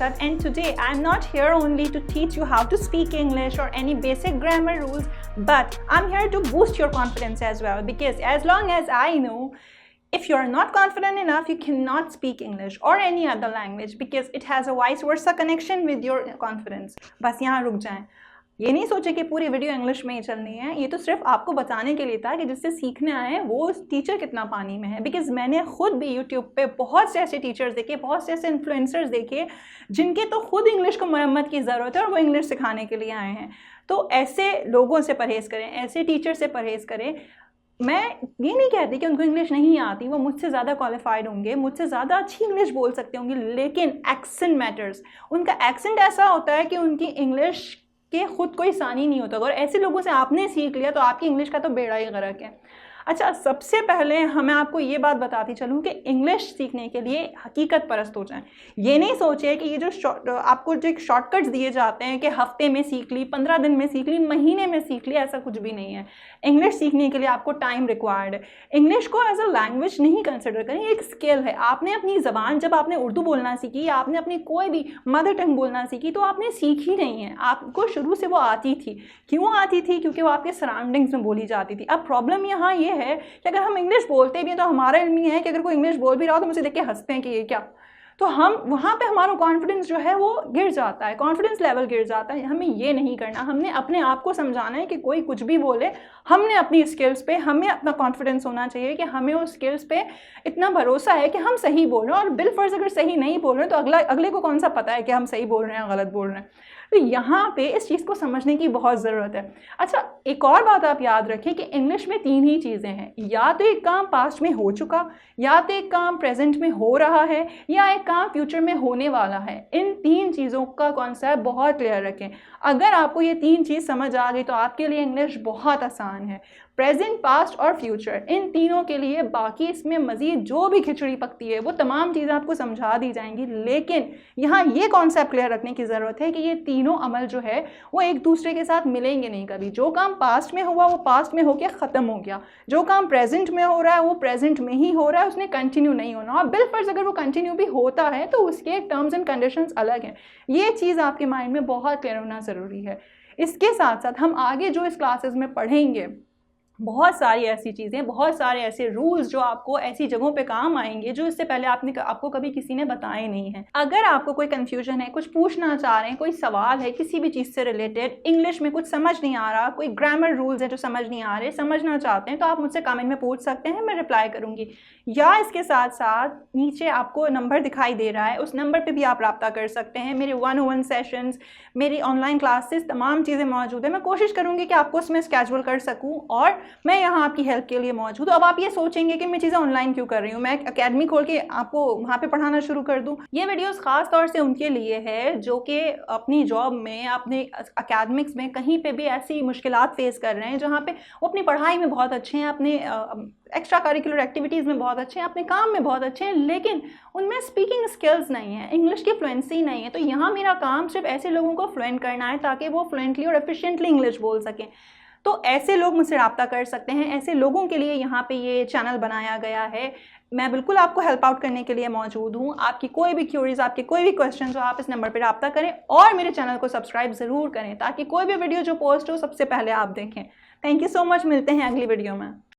Bharat, and today I'm not here only to teach you how to speak English or any basic grammar rules, but I'm here to boost your confidence as well, because as long as I know, if you're not confident enough, you cannot speak English or any other language, because it has a vice versa connection with your confidence. बस यहाँ रुक जाएं, ये नहीं सोचे कि पूरी video English में ही चलनी है। ये तो सिर्फ आपको बताने के लिए था कि जिससे सीखने आए वो टीचर कितना पानी में है। बिकॉज मैंने खुद भी यूट्यूब पे बहुत से ऐसे टीचर्स देखे, बहुत से ऐसे इन्फ्लुएंसर्स देखे जिनके तो खुद इंग्लिश को मरम्मत की ज़रूरत है और वो इंग्लिश सिखाने के लिए आए हैं। तो ऐसे लोगों से परहेज़ करें, ऐसे टीचर से परहेज़ करें। मैं ये नहीं कहती कि उनको इंग्लिश नहीं आती, वो मुझसे ज़्यादा क्वालिफाइड होंगे, मुझसे ज़्यादा अच्छी इंग्लिश बोल सकते होंगे, लेकिन एक्सेंट मैटर्स। उनका एक्सेंट ऐसा होता है कि उनकी इंग्लिश के खुद कोई सानी नहीं होता। अगर ऐसे लोगों से आपने सीख लिया तो आपकी इंग्लिश का तो बेड़ा ही गर्क है। अच्छा, सबसे पहले मैं आपको ये बात बताती चलूँ कि इंग्लिश सीखने के लिए हकीकत परस्त हो जाएं। ये नहीं सोचे कि ये जो आपको जो शॉर्टकट्स दिए जाते हैं कि हफ्ते में सीख ली, 15 दिन में सीख ली, महीने में सीख ली, ऐसा कुछ भी नहीं है। इंग्लिश सीखने के लिए आपको टाइम रिक्वायर्ड है। इंग्लिश को एज अ लैंग्वेज नहीं कंसिडर करें, एक स्किल है। आपने अपनी ज़बान, जब आपने उर्दू बोलना सीखी या आपने अपनी कोई भी मदर टंग बोलना सीखी, तो आपने सीखी नहीं है, आपको शुरू से वो आती थी। क्यों आती थी? क्योंकि वो आपके सराउंडिंग्स में बोली जाती थी। अब प्रॉब्लम यहाँ ये है कि अगर हम इंग्लिश बोलते भी हैं तो हमारा इल्म ये है कि अगर कोई इंग्लिश बोल भी रहा हो तो मुझे देख के हंसते हैं कि ये क्या, तो हम वहाँ पे हमारा कॉन्फिडेंस जो है वो गिर जाता है, कॉन्फिडेंस लेवल गिर जाता है। हमें ये नहीं करना, हमने अपने आप को समझाना है कि कोई कुछ भी बोले, हमने अपनी स्किल्स पे, हमें अपना कॉन्फिडेंस होना चाहिए कि हमें उस स्किल्स पे इतना भरोसा है कि हम सही बोल रहे हैं। और बिलफर्ज अगर सही नहीं बोल रहे हैं तो अगले को कौन सा पता है कि हम सही बोल रहे हैं या गलत बोल रहे हैं। तो यहाँ पे इस चीज़ को समझने की बहुत ज़रूरत है। अच्छा, एक और बात आप याद रखें कि इंग्लिश में 3 ही चीज़ें हैं। या तो एक काम पास्ट में हो चुका, या तो एक काम प्रेजेंट में हो रहा है, या एक काम फ्यूचर में होने वाला है। इन 3 चीज़ों का कॉन्सेप्ट बहुत क्लियर रखें। अगर आपको ये 3 चीज़ समझ आ गई तो आपके लिए इंग्लिश बहुत आसान है। प्रेजेंट, पास्ट और फ्यूचर, इन तीनों के लिए बाकी इसमें मज़ीद जो भी खिचड़ी पकती है वो तमाम चीज़ें आपको समझा दी जाएंगी। लेकिन यहाँ ये कॉन्सेप्ट क्लियर रखने की ज़रूरत है कि ये तीनों अमल जो है वो एक दूसरे के साथ मिलेंगे नहीं कभी। जो काम पास्ट में हुआ वो पास्ट में होकर ख़त्म हो गया, जो काम प्रेजेंट में हो रहा है वो प्रेजेंट में ही हो रहा है, उसने कंटिन्यू नहीं होना। और बिलफर्ज अगर वो कंटिन्यू भी होता है तो उसके टर्म्स एंड कंडीशंस अलग हैं। ये चीज़ आपके माइंड में बहुत क्लियर होना ज़रूरी है। इसके साथ साथ हम आगे जो इस क्लासेस में पढ़ेंगे, बहुत सारी ऐसी चीज़ें, बहुत सारे ऐसे रूल्स जो आपको ऐसी जगहों पे काम आएंगे जो इससे पहले आपको कभी किसी ने बताए नहीं हैं। अगर आपको कोई कंफ्यूजन है, कुछ पूछना चाह रहे हैं, कोई सवाल है किसी भी चीज़ से रिलेटेड, इंग्लिश में कुछ समझ नहीं आ रहा, कोई ग्रामर रूल्स है जो समझ नहीं आ रहे, समझना चाहते हैं, तो आप मुझसे कमेंट में पूछ सकते हैं, मैं रिप्लाई करूँगी। या इसके साथ साथ नीचे आपको नंबर दिखाई दे रहा है, उस नंबर पर भी आप रब्ता कर सकते हैं। मेरे 1-on-1 सेशंस, मेरी ऑनलाइन क्लासेस, तमाम चीज़ें मौजूद है। मैं कोशिश करूँगी कि आपको उसमें स्केड्यूल कर सकूँ और मैं यहाँ आपकी हेल्प के लिए मौजूद हूँ। अब आप ये सोचेंगे कि मैं चीज़ें ऑनलाइन क्यों कर रही हूँ, मैं एकेडमी खोल के आपको वहाँ पे पढ़ाना शुरू कर दूँ। ये वीडियोस खास तौर से उनके लिए है जो कि अपनी जॉब में, अपने एकेडमिक्स में कहीं पे भी ऐसी मुश्किलात फेस कर रहे हैं जहाँ पे वो अपनी पढ़ाई में बहुत अच्छे हैं, अपने एक्स्ट्रा करिकुलर एक्टिविटीज़ में बहुत अच्छे हैं, अपने काम में बहुत अच्छे हैं, लेकिन उनमें स्पीकिंग स्किल्स नहीं है, इंग्लिश की फ्लुएंसी नहीं है। तो यहाँ मेरा काम सिर्फ ऐसे लोगों को फ्लुएंट करना है ताकि वो फ्लुएंटली और एफिशिएंटली इंग्लिश बोल सकें। तो ऐसे लोग मुझसे रब्ता कर सकते हैं। ऐसे लोगों के लिए यहाँ पे ये चैनल बनाया गया है। मैं बिल्कुल आपको हेल्प आउट करने के लिए मौजूद हूँ। आपकी कोई भी क्यूरीज, आपके कोई भी क्वेश्चन हो, आप इस नंबर पे रब्ता करें और मेरे चैनल को सब्सक्राइब ज़रूर करें ताकि कोई भी वीडियो जो पोस्ट हो सबसे पहले आप देखें। थैंक यू सो मच, मिलते हैं अगली वीडियो में।